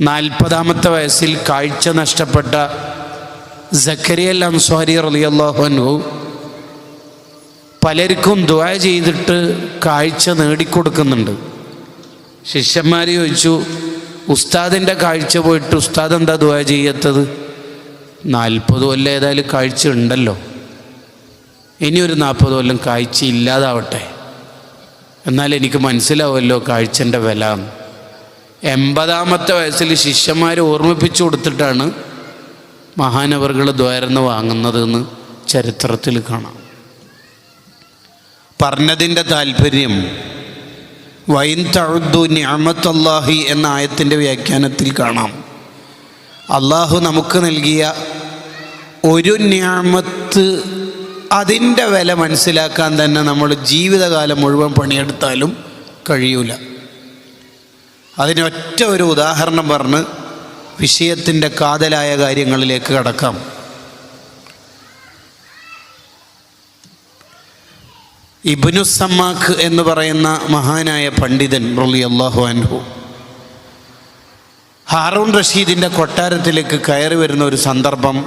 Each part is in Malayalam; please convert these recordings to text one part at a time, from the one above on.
40-ാമത്തെ വയസ്സിൽ കാഴ്ച നഷ്ടപ്പെട്ട സക്കരിയ അൻസ്വാരി റളിയല്ലാഹു അൻഹു പലർക്കും ദുആ ചെയ്തിട്ട് കാഴ്ച നേടിക്കൊടുക്കുന്നുണ്ട്. ശിഷ്യന്മാർ ചോദിച്ചു, ഉസ്താദിൻ്റെ കാഴ്ച പോയിട്ട് ഉസ്താദ് എന്താ ദുആ ചെയ്യാത്തത്? 40 കൊല്ലം ഏതായാലും കാഴ്ച ഉണ്ടല്ലോ, ഇനിയൊരു 40 കൊല്ലം കാഴ്ച ഇല്ലാതാവട്ടെ, എന്നാൽ എനിക്ക് മനസ്സിലാവുമല്ലോ കാഴ്ചൻ്റെ വില. 80-ാമത്തെ വയസ്സിൽ ശിഷ്യന്മാർ ഓർമ്മിപ്പിച്ചു കൊടുത്തിട്ടാണ് മഹാനവറുകൾ ദ്വാരന്ന് വാങ്ങുന്നതെന്ന് ചരിത്രത്തിൽ കാണാം. പറഞ്ഞതിൻ്റെ താല്പര്യം വൈൻ തഉദ്ദു നിഅമത്തല്ലാഹി എന്ന ആയത്തിൻ്റെ വ്യാഖ്യാനത്തിൽ കാണാം. അള്ളാഹു നമുക്ക് നൽകിയ ഒരു നിഅമത്ത്, അതിൻ്റെ വില മനസ്സിലാക്കാൻ തന്നെ നമ്മൾ ജീവിതകാലം മുഴുവൻ പണിയെടുത്താലും കഴിയൂല. അതിനൊറ്റ ഒരു ഉദാഹരണം പറഞ്ഞ് വിഷയത്തിൻ്റെ കാതലായ കാര്യങ്ങളിലേക്ക് കടക്കാം. ഇബ്നു സമ്മാഖ് എന്ന് പറയുന്ന മഹാനായ പണ്ഡിതൻ റളിയല്ലാഹു അൻഹു ഹാറൂൺ റഷീദിൻ്റെ കൊട്ടാരത്തിലേക്ക് കയറി വരുന്ന ഒരു സന്ദർഭം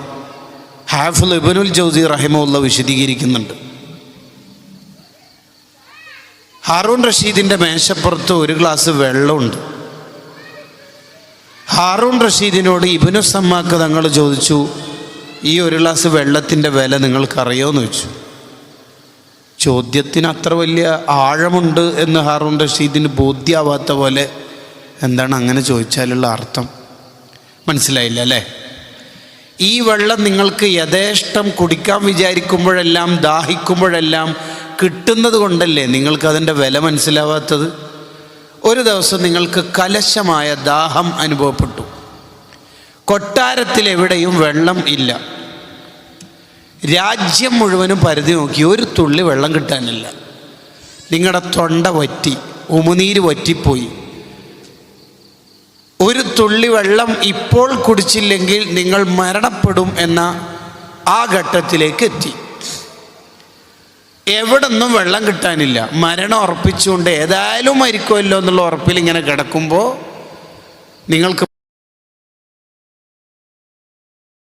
ഹാഫിള് ഇബ്നുൽ ജൗസി റഹിമഹുല്ലാഹ് വിശദീകരിക്കുന്നുണ്ട്. ഹാറൂൺ റഷീദിൻ്റെ മേശപ്പുറത്ത് ഒരു ഗ്ലാസ് വെള്ളമുണ്ട്. ഹാറൂൺ റഷീദിനോട് ഇബ്നു സമ്മാഖ് തങ്ങൾ ചോദിച്ചു, ഈ ഒരു ഗ്ലാസ് വെള്ളത്തിൻ്റെ വില നിങ്ങൾക്കറിയുമോ എന്ന് ചോദിച്ചു. ചോദ്യത്തിന് അത്ര വലിയ ആഴമുണ്ട് എന്ന് ഹാറൂൺ റഷീദിന് ബോധ്യമാവാത്ത പോലെ, എന്താണ് അങ്ങനെ ചോദിച്ചാലുള്ള അർത്ഥം മനസ്സിലായില്ല അല്ലേ? ഈ വെള്ളം നിങ്ങൾക്ക് യഥേഷ്ടം കുടിക്കാൻ വിചാരിക്കുമ്പോഴെല്ലാം, ദാഹിക്കുമ്പോഴെല്ലാം കിട്ടുന്നത് കൊണ്ടല്ലേ നിങ്ങൾക്കതിൻ്റെ വില മനസ്സിലാവാത്തത്? ഒരു ദിവസം നിങ്ങൾക്ക് കലശമായ ദാഹം അനുഭവപ്പെട്ടു. കൊട്ടാരത്തിലെവിടെയും വെള്ളം ഇല്ല. രാജ്യം മുഴുവനും പരിധി നോക്കി, ഒരു തുള്ളി വെള്ളം കിട്ടാനില്ല. നിങ്ങളുടെ തൊണ്ട വറ്റി, ഉമിനീര് വറ്റിപ്പോയി. ഒരു തുള്ളി വെള്ളം ഇപ്പോൾ കുടിച്ചില്ലെങ്കിൽ നിങ്ങൾ മരണപ്പെടും എന്ന ആ ഘട്ടത്തിലേക്ക് എത്തി. എവിടൊന്നും വെള്ളം കിട്ടാനില്ല. മരണം ഉറപ്പിച്ചുകൊണ്ട് ഏതായാലും മരിക്കുമല്ലോ എന്നുള്ള ഉറപ്പിൽ ഇങ്ങനെ കിടക്കുമ്പോൾ നിങ്ങൾക്ക്